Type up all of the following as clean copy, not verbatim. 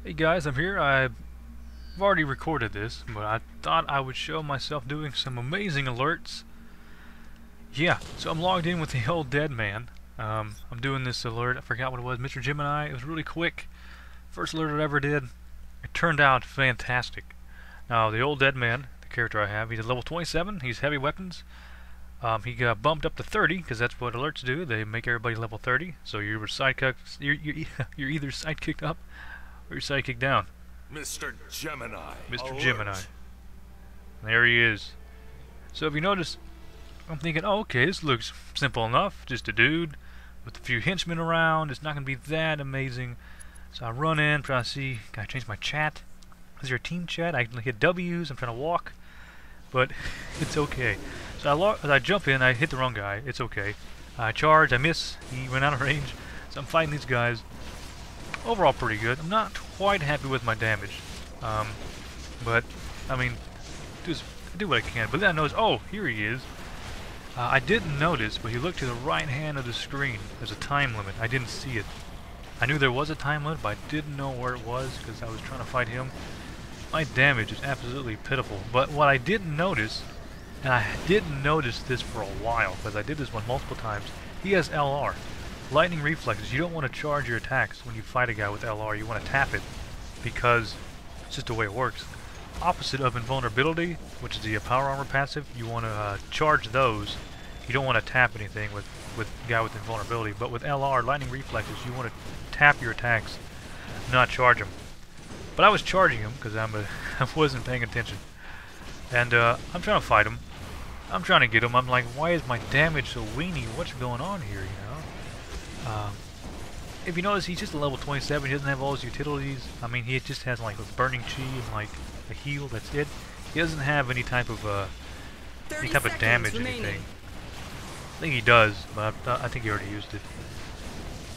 Hey guys, I'm here. I've already recorded this, but I thought I would show myself doing some amazing alerts. Yeah, so I'm logged in with the old dead man. I'm doing this alert. I forgot what it was. Mr. Gemini. It was really quick. First alert I ever did. It turned out fantastic. Now, the old dead man, the character I have, he's at level 27. He's heavy weapons. He got bumped up to 30 because that's what alerts do. They make everybody level 30. So you're you're either sidekicked up or you're sidekicked down. Mr. Gemini. Mr. Alert. Gemini. There he is. So if you notice, I'm thinking, oh, okay, this looks simple enough. Just a dude with a few henchmen around. It's not going to be that amazing. So I run in, trying to see, can I change my chat? Is there a team chat? I can hit W's, I'm trying to walk. But it's okay. So I jump in, I hit the wrong guy. It's okay. I charge, I miss. He went out of range. So I'm fighting these guys. Overall pretty good. I'm not quite happy with my damage. But, I mean, just do what I can. But then I notice, oh, here he is. I didn't notice, but he looked to the right hand of the screen. There's a time limit. I didn't see it. I knew there was a time limit, but I didn't know where it was because I was trying to fight him. My damage is absolutely pitiful. But what I didn't notice, and I didn't notice this for a while because I did this one multiple times, he has LR. Lightning reflexes. You don't want to charge your attacks when you fight a guy with LR. You want to tap it because it's just the way it works. Opposite of invulnerability, which is the power armor passive, you want to charge those. You don't want to tap anything with guy with invulnerability. But with LR, lightning reflexes, you want to tap your attacks, not charge them. But I was charging him because I wasn't paying attention. And I'm trying to fight him. I'm trying to get him. I'm like, why is my damage so weenie? What's going on here, you know? If you notice, he's just a level 27. He doesn't have all his utilities. I mean, he just has like a burning chi and like a heal. That's it. He doesn't have any type of damage or anything. I think he does, but I think he already used it.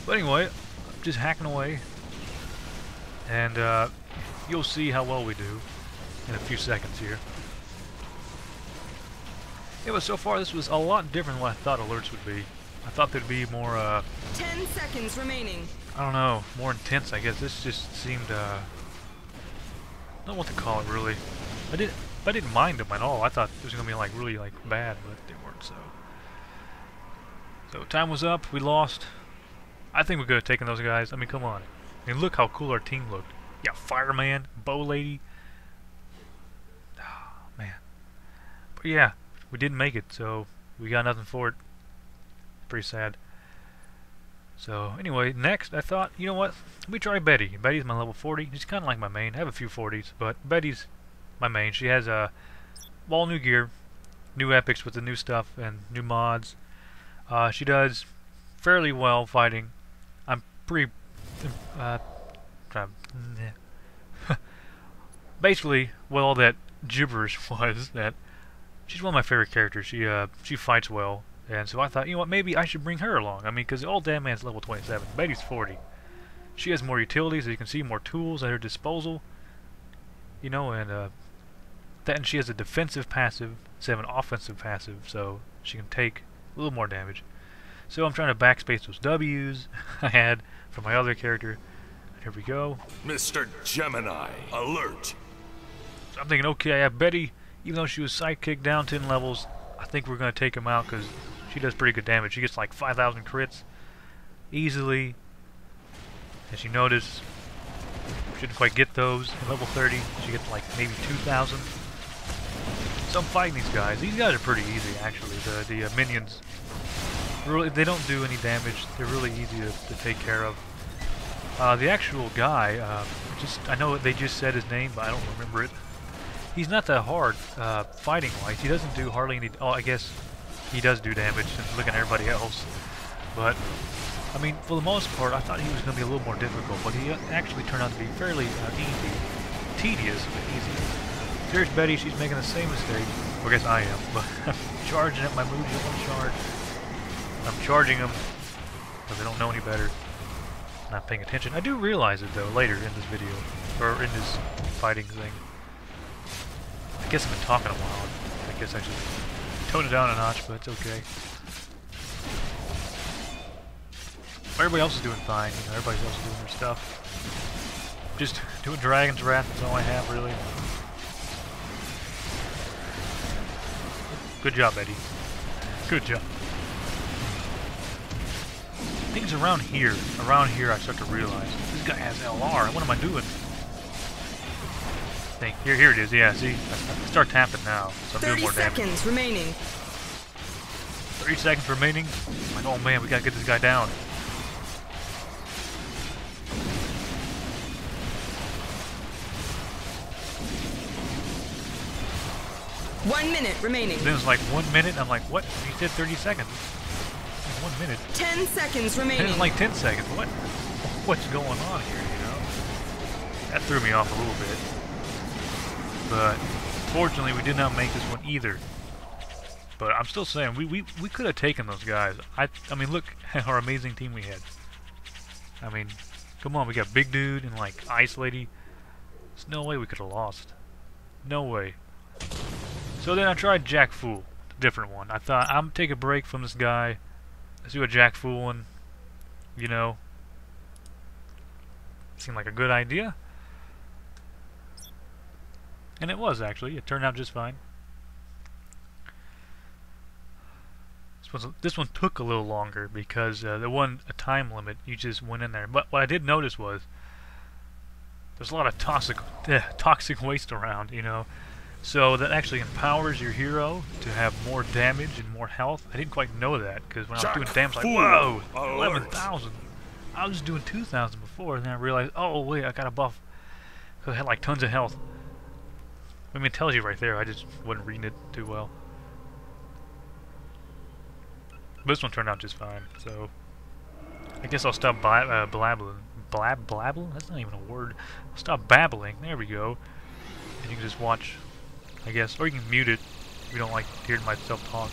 But anyway, I'm just hacking away, and you'll see how well we do in a few seconds here. Yeah, but so far this was a lot different than what I thought alerts would be. I thought there'd be more, 10 seconds remaining. I don't know, more intense, I guess. This just seemed, I don't know what to call it, really. I didn't mind them at all. I thought it was going to be, like, really, like, bad, but they weren't, so. So, time was up. We lost. I think we could have taken those guys. I mean, come on. I mean, look how cool our team looked. Yeah, fireman, bow lady. Oh, man. But, yeah, we didn't make it, so we got nothing for it. Pretty sad. So anyway, next I thought, you know what? Let me try Betty. Betty's my level 40. She's kind of like my main. I have a few 40s, but Betty's my main. She has all new gear, new epics with the new stuff and new mods. She does fairly well fighting. I'm pretty basically, well, all that gibberish was that she's one of my favorite characters. She fights well. And so I thought, you know what, maybe I should bring her along. I mean, because the old damn man's level 27. Betty's 40. She has more utilities, as you can see, more tools at her disposal. You know, and she has a defensive passive instead of an offensive passive, so she can take a little more damage. So I'm trying to backspace those W's I had from my other character. Here we go. Mr. Gemini. Alert. So I'm thinking, okay, I have Betty, even though she was sidekicked down 10 levels, I think we're going to take him out because she does pretty good damage. She gets like 5,000 crits easily. As you notice, shouldn't quite get those in level 30. She gets like maybe 2,000. So I'm fighting these guys. These guys are pretty easy, actually. The minions, really, they don't do any damage. They're really easy to take care of. The actual guy, I know they just said his name, but I don't remember it. He's not that hard fighting-wise. He doesn't do hardly any... Oh, I guess he does do damage and looking at everybody else. But, I mean, for the most part, I thought he was going to be a little more difficult, but he actually turned out to be fairly easy. Tedious, but easy. Here's Betty. She's making the same mistake. Well, I guess I am, but I'm charging at my moves. You don't want to charge. I'm charging them because I don't know any better. Not paying attention. I do realize it, though, later in this video, or in this fighting thing. I guess I've been talking a while. I guess I should tone it down a notch, but it's okay. Everybody else is doing fine. You know, everybody else is doing their stuff. Just do a Dragon's Wrath, that's all I have, really. Good job, Eddie. Good job. Things around here I start to realize. This guy has LR, what am I doing? Here it is, yeah, see? I start tapping now, so I'm doing more damage. 30 seconds remaining. 30 seconds remaining? I'm like, oh man, we gotta get this guy down. One minute remaining. Then it's like 1 minute, I'm like, what? You said 30 seconds. 1 minute. 10 seconds And remaining. it's like 10 seconds. What's going on here, you know? That threw me off a little bit. But fortunately we did not make this one either. But I'm still saying we could have taken those guys. I mean, look at our amazing team we had. I mean, come on, we got Big Dude and like Ice Lady. There's no way we could have lost. No way. So then I tried Jack Fool, a different one. I thought I'm gonna take a break from this guy. Let's do a Jack Fool one. You know, seemed like a good idea. And it was, actually. It turned out just fine. This one took a little longer because there wasn't a time limit. You just went in there. But what I did notice was there's a lot of toxic waste around, you know. So that actually empowers your hero to have more damage and more health. I didn't quite know that because when I was doing damage, like, whoa, 11,000. I was just doing 2,000 before, and then I realized, oh wait, I got a buff because I had like tons of health. I mean, it tells you right there. I just wasn't reading it too well. But this one turned out just fine, so I guess I'll stop blabbling. Blabbling? That's not even a word. I'll stop babbling. There we go. And you can just watch, I guess, or you can mute it if you don't like hearing myself talk.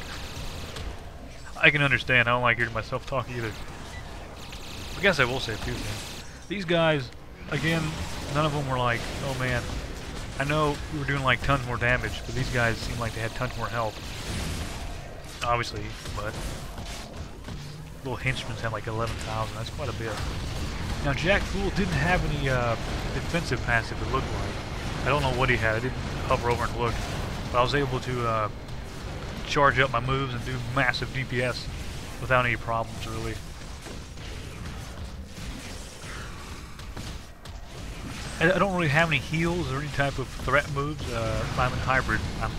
I can understand. I don't like hearing myself talk either. I guess I will say a few things. These guys, again, none of them were like, oh man. I know we were doing like tons more damage, but these guys seemed like they had tons more health. Obviously, but little henchmen had like 11,000. That's quite a bit. Now Jack Fool didn't have any defensive passive, it looked like. I don't know what he had. I didn't hover over and look, but I was able to charge up my moves and do massive DPS without any problems, really. I don't really have any heals or any type of threat moves. If I'm in hybrid, I'm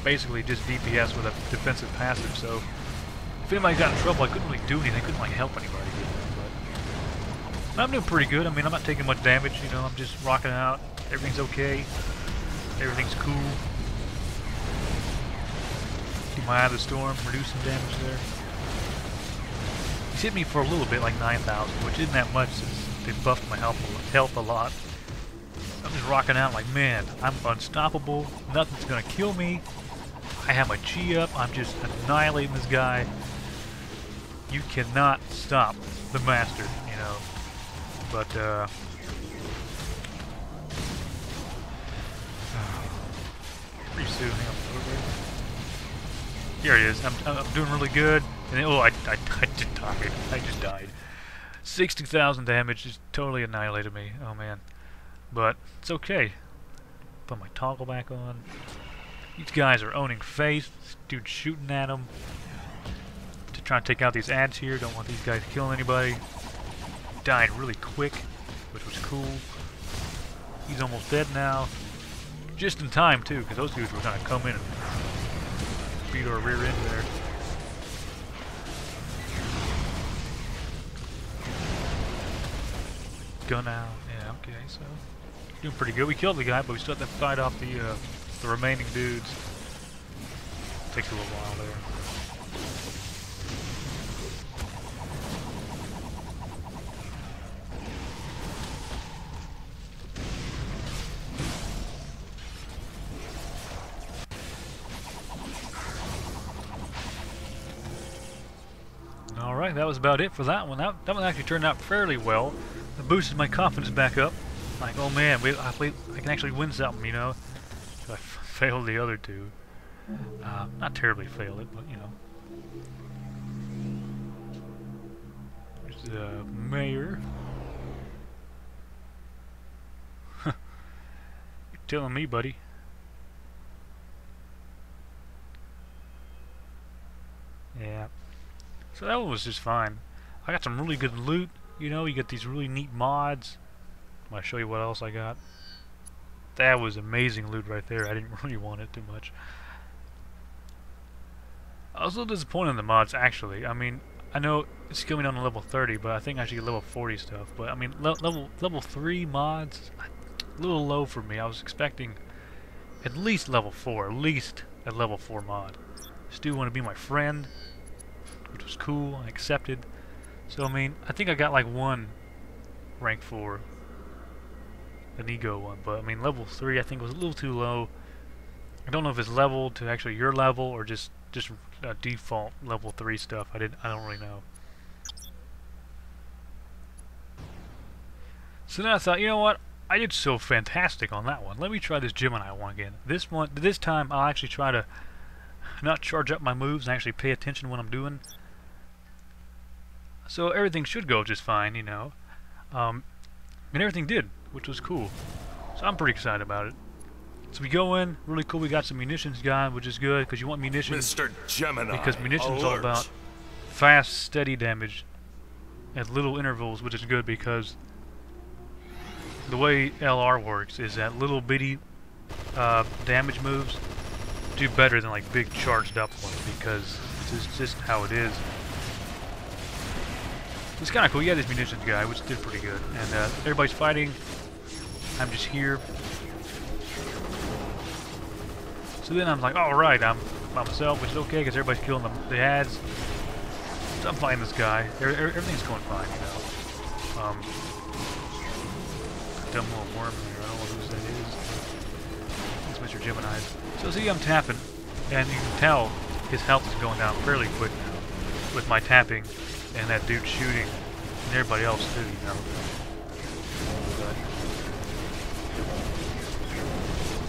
basically just DPS with a defensive passive, so if anybody got in trouble, I couldn't really do anything. I couldn't like help anybody. But I'm doing pretty good. I mean, I'm not taking much damage, you know, I'm just rocking out. Everything's okay. Everything's cool. Keep my eye of the storm, reduce some damage there. He's hit me for a little bit, like 9,000, which isn't that much since they buffed my health a lot. I'm just rocking out like, man, I'm unstoppable. Nothing's gonna kill me. I have my chi up. I'm just annihilating this guy. You cannot stop the master, you know. But pretty soon. Here it is. I'm doing really good. And then, oh, I just died. I just died. 60,000 damage just totally annihilated me. Oh man. But it's okay. Put my toggle back on. These guys are owning face. This dude's shooting at them. To try and take out these ads here. Don't want these guys killing anybody. Died really quick, which was cool. He's almost dead now. Just in time too, because those dudes were gonna come in and beat our rear end there. Gun out. Yeah, okay, so doing pretty good. We killed the guy, but we still have to fight off the remaining dudes. Takes a little while there. Alright, that was about it for that one. That one actually turned out fairly well. It boosted my confidence back up. Like, oh man, I can actually win something, you know. So I failed the other two. Not terribly failed it, but you know. There's the mayor. telling me, buddy. Yeah. So that one was just fine. I got some really good loot. You know, you get these really neat mods. I'm gonna show you what else I got. That was amazing loot right there. I didn't really want it too much. I was a little disappointed in the mods, actually. I mean, I know it's coming down to level 30, but I think I should get level 40 stuff. But I mean, level 3 mods, a little low for me. I was expecting at least level 4, at least a level 4 mod. Stu wanted to be my friend, which was cool. I accepted. So I mean, I think I got like one rank 4, an ego one. But I mean, level 3 I think was a little too low. I don't know if it's leveled to actually your level or just default level 3 stuff. I don't really know. So then I thought, you know what? I did so fantastic on that one. Let me try this Gemini one again. This time I'll actually try to not charge up my moves and actually pay attention to what I'm doing. So everything should go just fine, you know. And everything did, which was cool. So I'm pretty excited about it. So we go in, really cool. We got some munitions guy, which is good because you want munitions. Mr. Gemini, because munitions alert. all about fast, steady damage at little intervals, which is good because the way LR works is that little bitty damage moves do better than like big charged up ones because it's just how it is. It's kind of cool. You got this munitions guy, which did pretty good, and everybody's fighting. I'm just here. So then I'm like, alright, I'm by myself, which is okay because everybody's killing the ads. So I'm fighting this guy. Everything's going fine, you know. Dumb little worm here, I don't know who that is. It's Mr. Gemini. So see, I'm tapping, and you can tell his health is going down fairly quick now with my tapping and that dude shooting, and everybody else too, you know.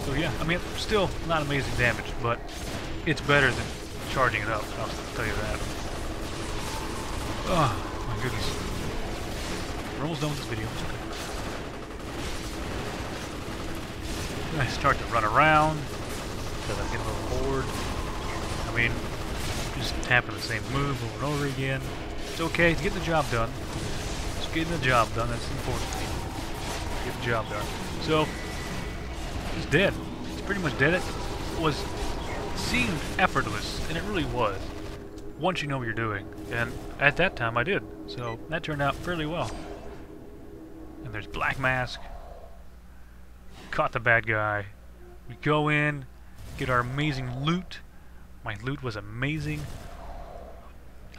So yeah, I mean, still not amazing damage, but it's better than charging it up, I'll tell you that. Oh, my goodness. We're almost done with this video. I start to run around, because I'm getting a little bored. I mean, just tapping the same move over and over again. It's okay, it's getting the job done. It's getting the job done, that's important to me. Get the job done. So, it's dead. It's pretty much dead. It seemed effortless, and it really was. Once you know what you're doing. And at that time I did. So that turned out fairly well. And there's Black Mask. Caught the bad guy. We go in, get our amazing loot. My loot was amazing.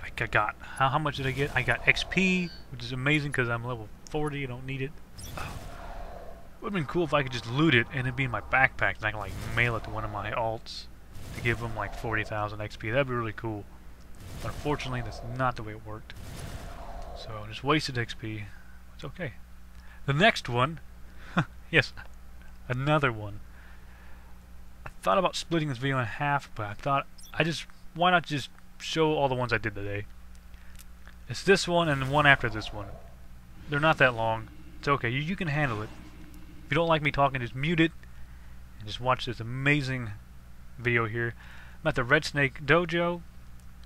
I got, how much did I get? I got XP, which is amazing because I'm level 40, I don't need it. Would have been cool if I could just loot it and it'd be in my backpack and I can like mail it to one of my alts to give them like 40,000 XP. That'd be really cool. But unfortunately, that's not the way it worked. So just wasted XP. It's okay. The next one, yes, another one. I thought about splitting this video in half, but I thought why not just show all the ones I did today. It's this one and the one after this one. They're not that long. It's okay. You can handle it. If you don't like me talking, just mute it and just watch this amazing video here. I'm at the Red Snake Dojo.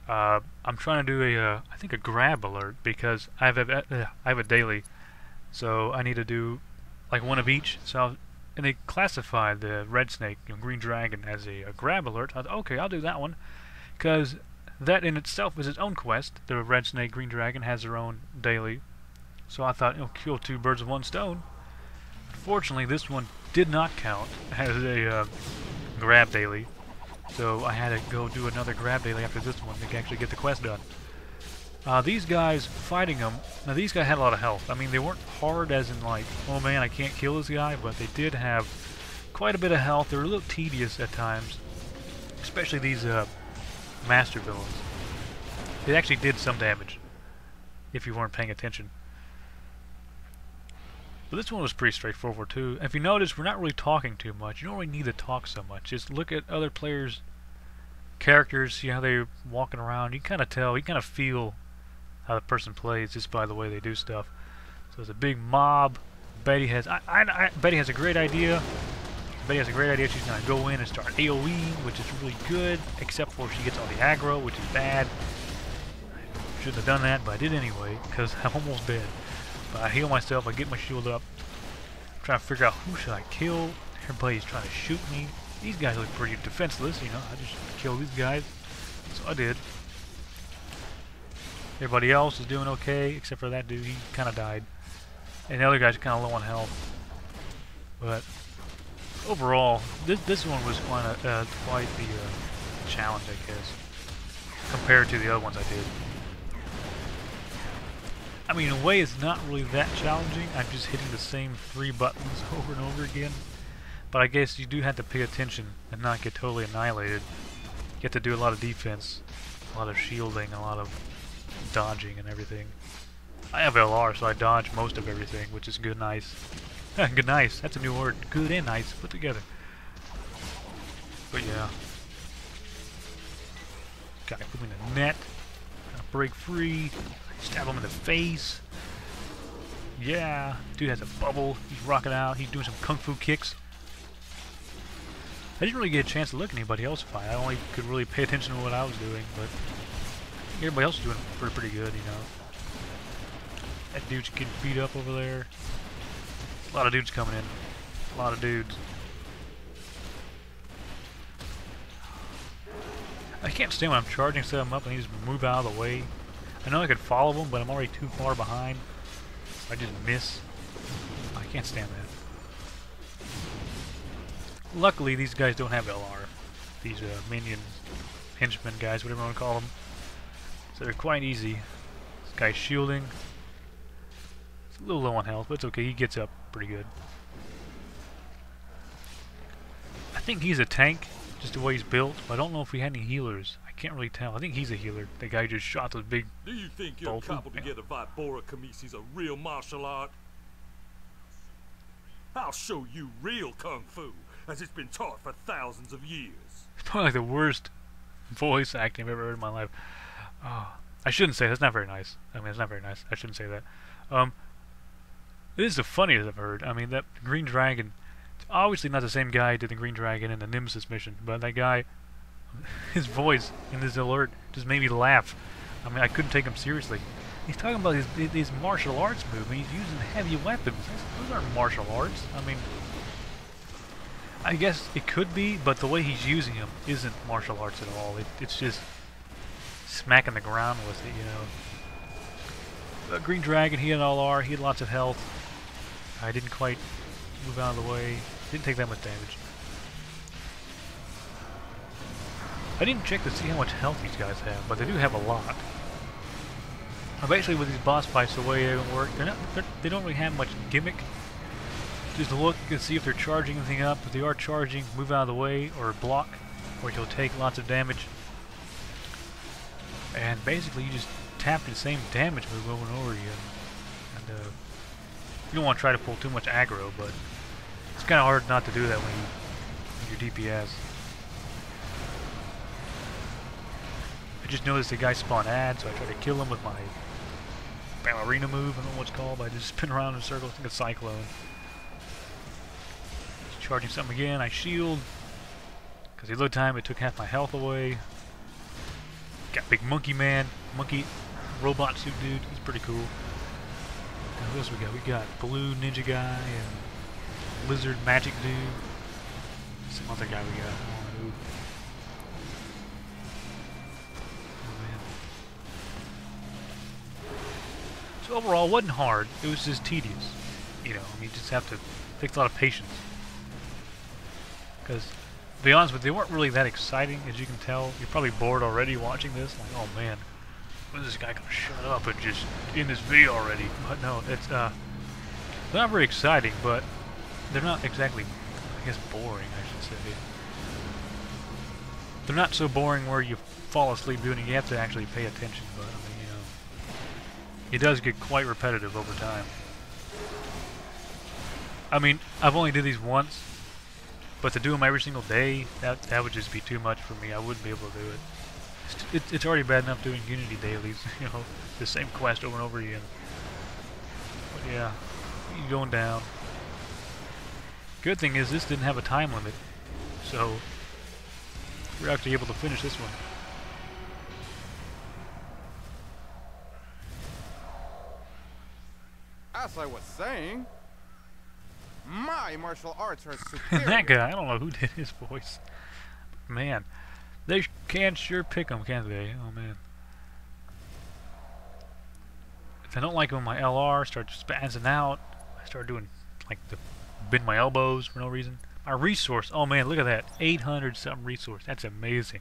I'm trying to do I think a grab alert because I have a daily, so I need to do like one of each. And they classified the Red Snake, Green Dragon, as a grab alert. I thought, okay, I'll do that one because that in itself is its own quest. The Red Snake, Green Dragon has their own daily, so I thought, kill two birds with one stone. Unfortunately, this one did not count as a grab daily, so I had to go do another grab daily after this one to actually get the quest done. These guys fighting them, now these guys had a lot of health. I mean, they weren't hard as in like, oh man, I can't kill this guy, but they did have quite a bit of health. They were a little tedious at times, especially these master villains. It actually did some damage if you weren't paying attention. But this one was pretty straightforward too. If you notice, we're not really talking too much. You don't really need to talk so much. Just look at other players' characters, see how they're walking around. You kind of tell, you kind of feel how the person plays just by the way they do stuff. So it's a big mob. Betty has, Betty has a great idea. Betty has a great idea. She's going to go in and start AoEing, which is really good, except for she gets all the aggro, which is bad. I shouldn't have done that, but I did anyway, because I'm almost dead. But I heal myself, I get my shield up, I'm trying to figure out who should I kill. Everybody's trying to shoot me. These guys look pretty defenseless, you know, I just kill these guys. So I did. Everybody else is doing okay, except for that dude, he kind of died. And the other guy's kind of low on health. But overall, this one was quite the challenge, I guess, compared to the other ones I did. I mean, in a way, it's not really that challenging. I'm just hitting the same 3 buttons over and over again. But I guess you do have to pay attention and not get totally annihilated. You have to do a lot of defense, a lot of shielding, a lot of dodging and everything. I have LR, so I dodge most of everything, which is good, nice. Good, nice. That's a new word. Good and nice put together. But yeah. Gotta put him in the net. Gotta break free. Stab him in the face. Yeah. Dude has a bubble. He's rocking out. He's doing some kung fu kicks. I didn't really get a chance to look at anybody else fight. I only could really pay attention to what I was doing, but everybody else is doing pretty good, you know. That dude's getting beat up over there. A lot of dudes coming in. A lot of dudes. I can't stand when I'm charging them up and they just move out of the way. I know I could follow them, but I'm already too far behind. I just miss. I can't stand that. Luckily, these guys don't have LR. These minion henchmen guys, whatever you want to call them. So they're quite easy. This guy's shielding. It's a little low on health, but it's okay. He gets up pretty good. I think he's a tank, just the way he's built, but I don't know if we had any healers. I can't really tell. I think he's a healer. The guy who just shot those big... Do you think your coupled together Vibora Kamis is a real martial art? I'll show you real kung fu, as it's been taught for thousands of years. It's probably like the worst voice acting I've ever heard in my life. Oh, I shouldn't say that's not very nice. I mean, it's not very nice. I shouldn't say that. This is the funniest I've heard. I mean, that Green Dragon, it's obviously not the same guy who did the Green Dragon in the Nemesis mission, but that guy, his voice in this alert just made me laugh. I mean, I couldn't take him seriously. He's talking about these martial arts moves. He's using heavy weapons. Those aren't martial arts. I mean, I guess it could be, but the way he's using them isn't martial arts at all. It's just smacking the ground with it, you know. Green Dragon, he had LR, he had lots of health. I didn't quite move out of the way. Didn't take that much damage. I didn't check to see how much health these guys have, but they do have a lot. Basically, with these boss fights, the way they work, they don't really have much gimmick. Just look and see if they're charging anything up. If they are charging, move out of the way or block, or you'll take lots of damage. And basically, you just tap the same damage move over and over again. And you don't want to try to pull too much aggro, but it's kind of hard not to do that when you're DPS. I just noticed the guy spawn ad, so I tried to kill him with my ballerina move. I don't know what it's called, but I just spin around in a circle. I think it's Cyclone. Just charging something again. I shield. Because the other time it took half my health away. Got big monkey man. Monkey robot suit dude. He's pretty cool. Now, who else we got? We got blue ninja guy and lizard magic dude. Some other guy we got. I don't know who. So overall, it wasn't hard. It was just tedious. You know, I mean, you just have to take a lot of patience. Because, to be honest with you, they weren't really that exciting, as you can tell. You're probably bored already watching this. Like, oh man, when is this guy gonna shut up and just end this video already? But no, it's they're not very exciting, but they're not exactly, I guess, boring, I should say. They're not so boring where you fall asleep doing it. You have to actually pay attention, but I mean, you know, it does get quite repetitive over time. I mean, I've only did these once, but to do them every single day, that would just be too much for me. I wouldn't be able to do it. It's already bad enough doing Unity dailies, you know, the same quest over and over again. But yeah, you're going down. Good thing is this didn't have a time limit, so we're actually able to finish this one. As I was saying, my martial arts are superior. That guy, I don't know who did his voice. Man, they can sure pick them, can't they? Oh man. If I don't like when my LR starts spazzing out, I start doing like the bend my elbows for no reason. My resource, oh man, look at that, 800 something resource. That's amazing.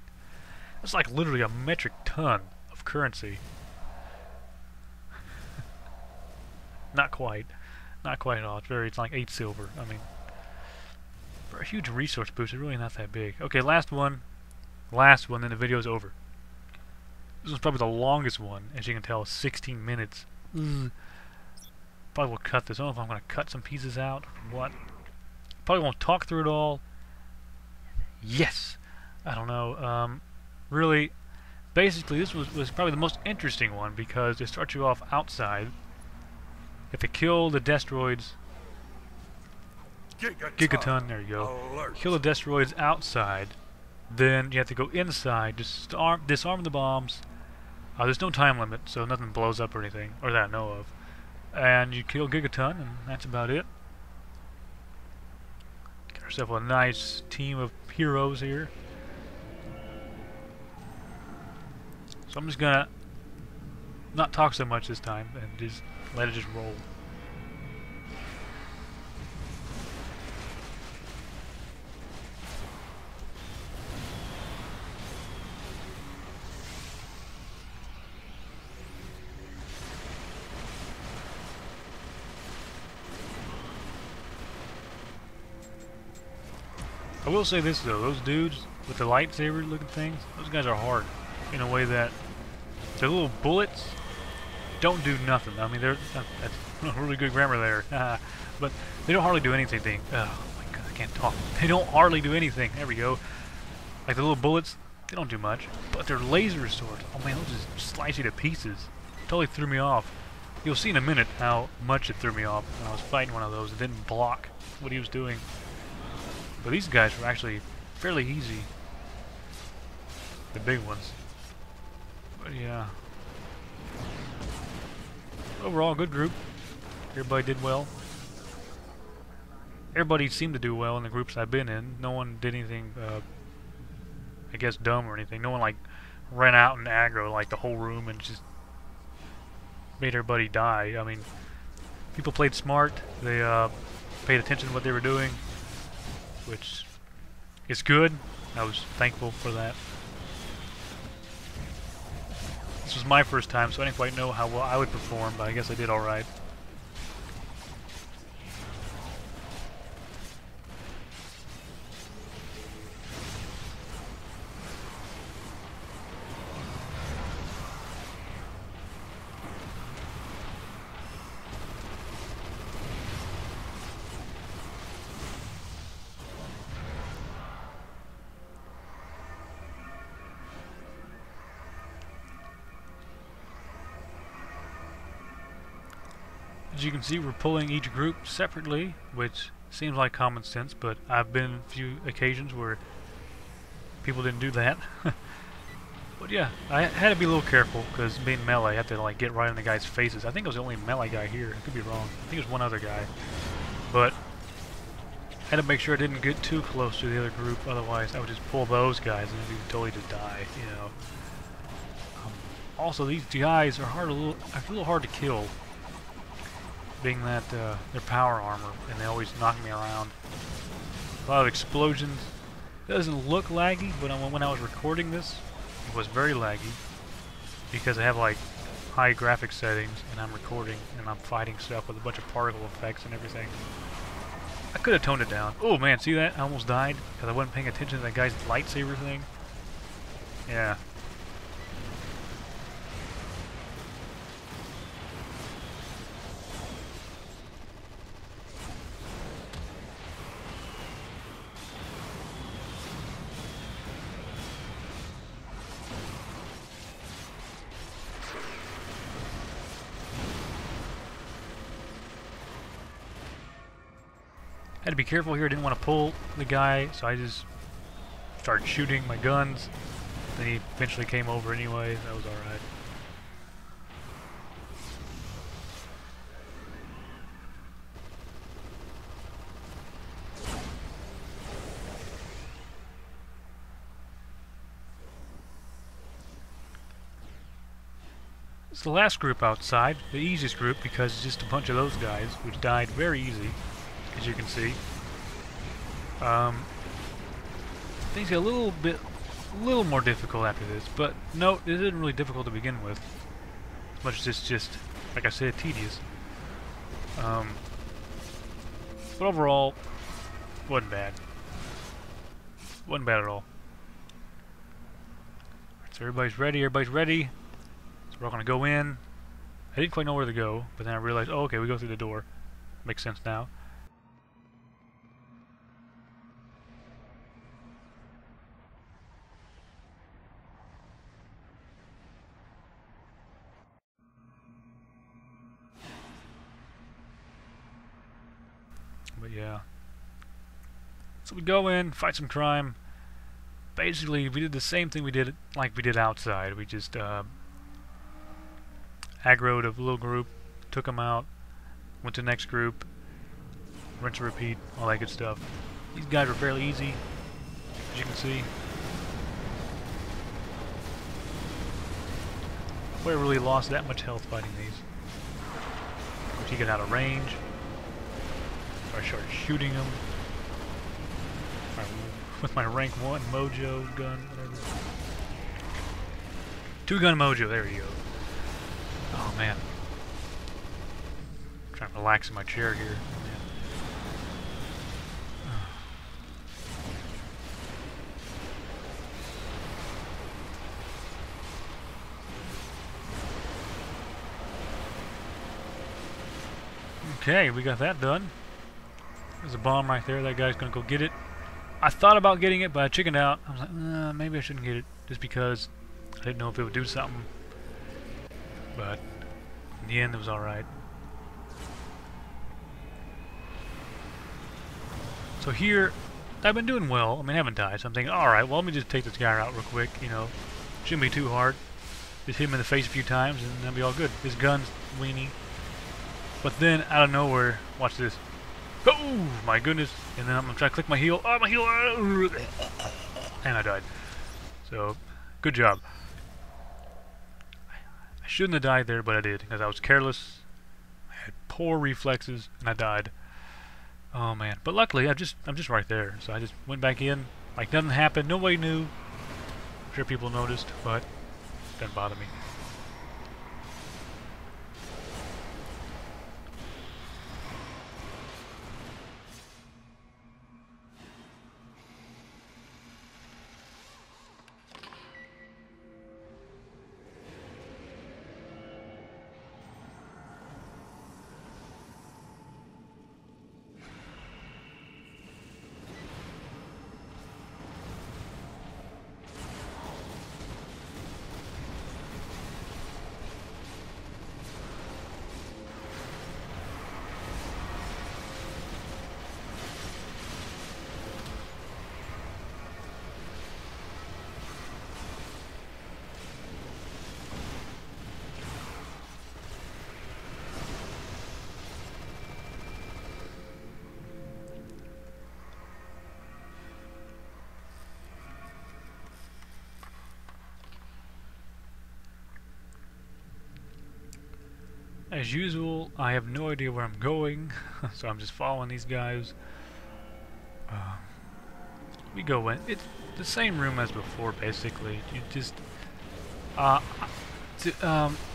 That's like literally a metric ton of currency. Not quite at all. It's like 8 silver. I mean, for a huge resource boost, it's really not that big. Okay, last one, then the video's over. This was probably the longest one, as you can tell, 16 minutes. Probably will cut this. I don't know if I'm going to cut some pieces out or what. Probably won't talk through it all. Yes! I don't know. Really, basically, this was probably the most interesting one because it starts you off outside. You have to kill the destroids. Gigaton, there you go. Alert. Kill the destroids outside. Then you have to go inside, disarm the bombs. There's no time limit, so nothing blows up or anything, or that I know of. And you kill Gigaton, and that's about it. Get yourself a nice team of heroes here. So I'm just gonna not talk so much this time, and just let it just roll. I will say this though, those dudes with the lightsaber looking things, those guys are hard in a way that their little bullets don't do nothing. I mean, that's really good grammar there, but they don't hardly do anything. Oh my god, I can't talk. They don't hardly do anything. There we go. Like the little bullets, they don't do much, but their laser swords, oh man, they'll just slice you to pieces. Totally threw me off. You'll see in a minute how much it threw me off when I was fighting one of those. It didn't block what he was doing. But these guys were actually fairly easy. The big ones. But yeah. Overall, good group. Everybody did well. Everybody seemed to do well in the groups I've been in. No one did anything, I guess, dumb or anything. No one, like, ran out and aggro, like, the whole room and just made everybody die. I mean, people played smart. They, paid attention to what they were doing, which is good. I was thankful for that. This was my first time, so I didn't quite know how well I would perform, but I guess I did alright. As you can see, we're pulling each group separately, which seems like common sense, but I've been in a few occasions where people didn't do that. But yeah, I had to be a little careful, because being melee, I had to like get right in the guy's faces. I think I was the only melee guy here. I could be wrong. I think it was one other guy. But I had to make sure I didn't get too close to the other group, otherwise I would just pull those guys and you'd totally just die, you know. Also, these guys are a little hard to kill, being that they're power armor, and they always knock me around. A lot of explosions. It doesn't look laggy, but when I was recording this, it was very laggy, because I have like high graphics settings, and I'm recording, and I'm fighting stuff with a bunch of particle effects and everything. I could have toned it down. Oh man, see that? I almost died, because I wasn't paying attention to that guy's lightsaber thing. Yeah. Had to be careful here. I didn't want to pull the guy, so I just started shooting my guns. Then he eventually came over anyway. That was alright. It's the last group outside, the easiest group because it's just a bunch of those guys, which died very easy, as you can see. Things get a little more difficult after this, but no, it isn't really difficult to begin with. As much as it's just, like I said, tedious. But overall, wasn't bad. Wasn't bad at all. So everybody's ready. So we're gonna go in. I didn't quite know where to go, but then I realized, oh, okay, we go through the door. Makes sense now. But yeah. So we go in, fight some crime. Basically, we did the same thing we did outside. We just aggroed a little group, took them out, went to the next group, rinse and repeat, all that good stuff. These guys were fairly easy, as you can see. I really lost that much health fighting these. Once you get out of range, so I started shooting them with my rank 1 mojo gun, whatever. 2-gun mojo, there you go. Oh man. I'm trying to relax in my chair here. Okay, we got that done. There's a bomb right there. That guy's gonna go get it. I thought about getting it, but I chickened out. I was like, maybe I shouldn't get it, just because I didn't know if it would do something. But in the end, it was alright. So here, I've been doing well. I mean, I haven't died, so I'm thinking, alright, well, let me just take this guy out real quick, you know. Shouldn't be too hard. Just hit him in the face a few times, and that'll be all good. His gun's weenie. But then, out of nowhere, watch this. Oh, my goodness. And then I'm going to try to click my heel. Oh, my heel! And I died. So, good job. I shouldn't have died there, but I did, because I was careless. I had poor reflexes, and I died. Oh, man. But luckily, I'm just right there. So I just went back in, like nothing happened. Nobody knew. I'm sure people noticed, but it doesn't bother me. As usual, I have no idea where I'm going, so I'm just following these guys. We go in. It's the same room as before, basically. You just...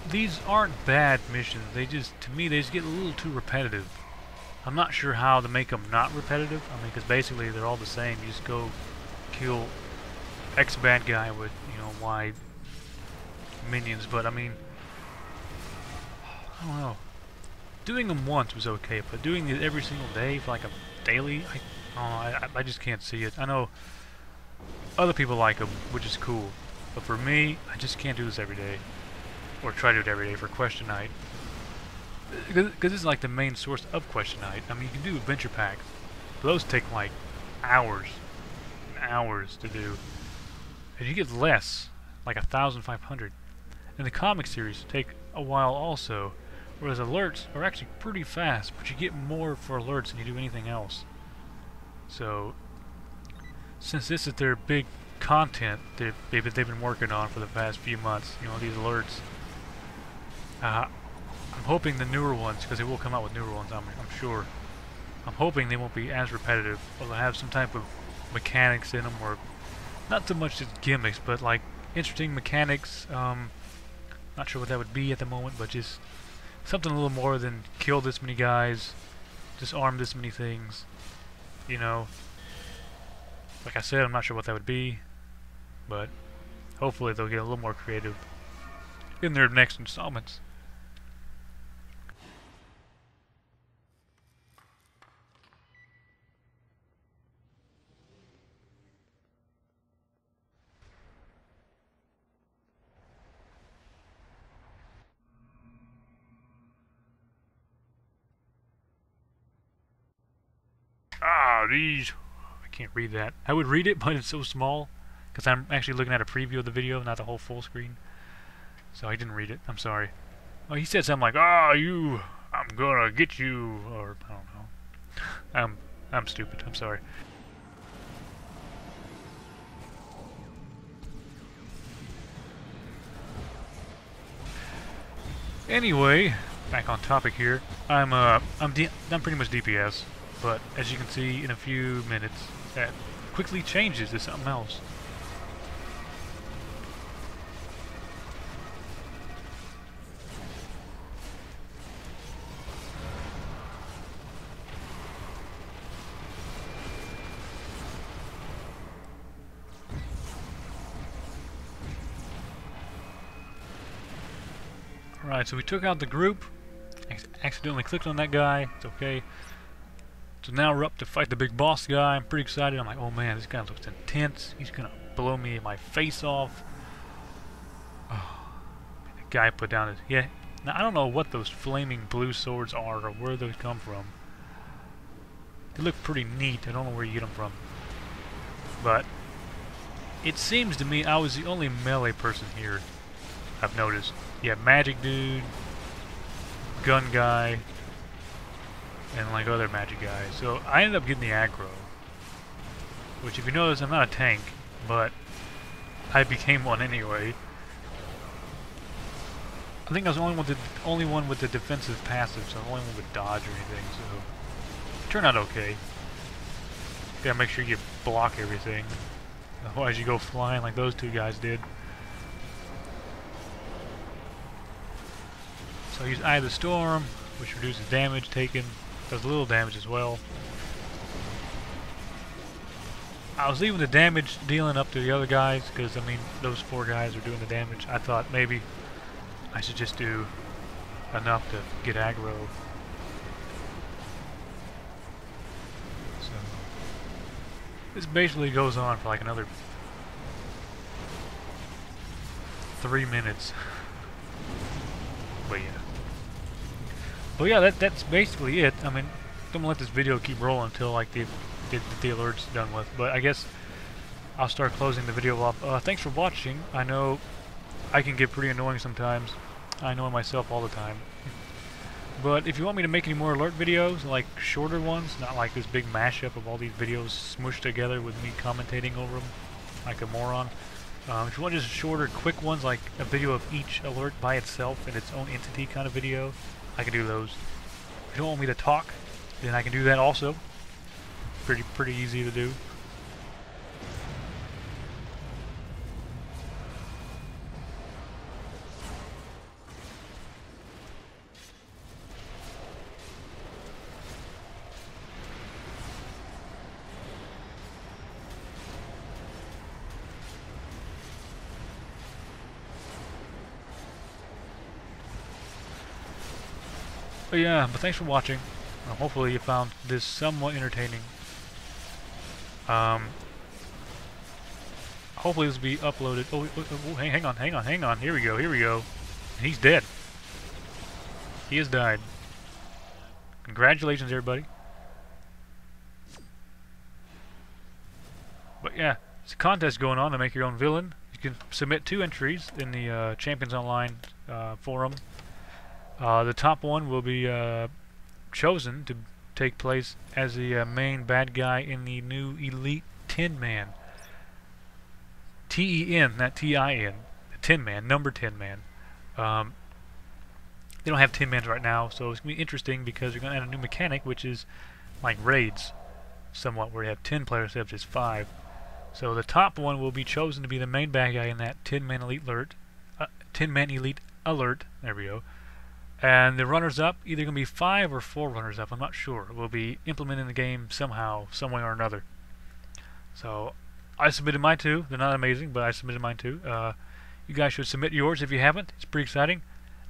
these aren't bad missions. They just, to me, they just get a little too repetitive. I'm not sure how to make them not repetitive. I mean, because basically they're all the same. You just go kill X bad guy with, you know, Y minions. But, I mean... I don't know. Doing them once was okay, but doing it every single day for like a daily, I just can't see it. I know other people like them, which is cool, but for me, I just can't do this every day, or try to do it every day for Question Night, because this is like the main source of Question Night. I mean, you can do adventure packs, Those take like hours and hours to do. And you get less, like 1,500. And the comic series take a while also, whereas alerts are actually pretty fast, but you get more for alerts than you do anything else. So, since this is their big content they've been working on for the past few months, you know, these alerts, I'm hoping the newer ones, because they will come out with newer ones, I'm sure. I'm hoping they won't be as repetitive, or they'll have some type of mechanics in them, or not so much just gimmicks, but like interesting mechanics. Not sure what that would be at the moment, but just something a little more than kill this many guys, disarm this many things, you know. Like I said, I'm not sure what that would be, but hopefully they'll get a little more creative in their next installments. Ah, these... I can't read that. I would read it, but it's so small, because I'm actually looking at a preview of the video, not the whole full screen. So I didn't read it. I'm sorry. Oh, he said something like, "Ah, you... I'm gonna get you," or I don't know. I'm stupid. I'm sorry. Anyway, back on topic here. I'm pretty much DPS, but as you can see in a few minutes, that quickly changes to something else. Alright, so we took out the group. Accidentally clicked on that guy. It's okay. So now we're up to fight the big boss guy. I'm pretty excited. I'm like, oh man, this guy looks intense. He's gonna blow my face off. Oh, the guy put down his... Yeah. Now, I don't know what those flaming blue swords are or where those come from. They look pretty neat. I don't know where you get them from. But it seems to me I was the only melee person here, I've noticed. Yeah, magic dude, gun guy, and like other magic guys. So I ended up getting the aggro, which if you notice, I'm not a tank, but I became one anyway. I think I was the only one with the defensive passive, so the only one with dodge or anything. So it turned out okay. Gotta make sure you block everything, otherwise you go flying like those two guys did. So I use Eye of the Storm, which reduces damage taken, does a little damage as well. I was leaving the damage dealing up to the other guys, because, I mean, those 4 guys are doing the damage. I thought maybe I should just do enough to get aggro. So, this basically goes on for like another 3 minutes. But yeah. Well, yeah, that's basically it. I mean, I'm gonna let this video keep rolling until like the alert's done with. But I guess I'll start closing the video off. Thanks for watching. I know I can get pretty annoying sometimes. I annoy myself all the time. But if you want me to make any more alert videos, like shorter ones, not like this big mashup of all these videos smooshed together with me commentating over them like a moron. If you want just shorter, quick ones, like a video of each alert by itself in its own entity kind of video, I can do those. If you don't want me to talk, then I can do that also. Pretty easy to do. But yeah, but thanks for watching. Hopefully you found this somewhat entertaining. Hopefully this will be uploaded. Oh, hang on. Here we go. And he's dead. He has died. Congratulations, everybody. But yeah, it's a contest going on to make your own villain. You can submit 2 entries in the Champions Online forum. The top one will be chosen to take place as the main bad guy in the new Elite Tin Man. T-E-N, not T-I-N. Tin Man, number 10 Man. They don't have Tin Mans right now, so it's going to be interesting because you're going to add a new mechanic, which is like raids, somewhat, where you have 10 players instead of just 5. So the top one will be chosen to be the main bad guy in that Tin Man Elite Alert. Tin Man Elite Alert. There we go. And the runners-up, either going to be 5 or 4 runners-up, I'm not sure. Will be implemented in the game somehow, some way or another. So I submitted mine too. They're not amazing, but I submitted mine too. You guys should submit yours if you haven't. It's pretty exciting.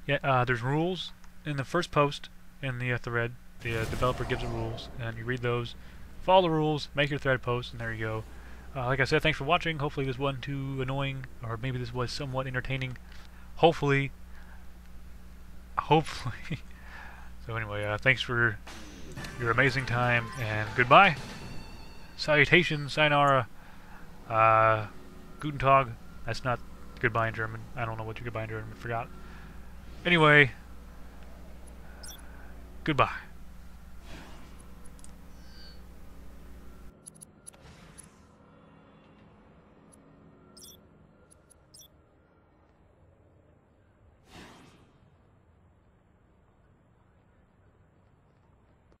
Yeah, there's rules in the first post in the thread. The developer gives the rules, and you read those, follow the rules, make your thread post, and there you go. Like I said, thanks for watching. Hopefully this wasn't too annoying, or maybe this was somewhat entertaining. Hopefully. So anyway, thanks for your amazing time, and goodbye. Salutations, sayonara, guten Tag. That's not goodbye in German. I don't know what your goodbye in German, I forgot. Anyway, goodbye.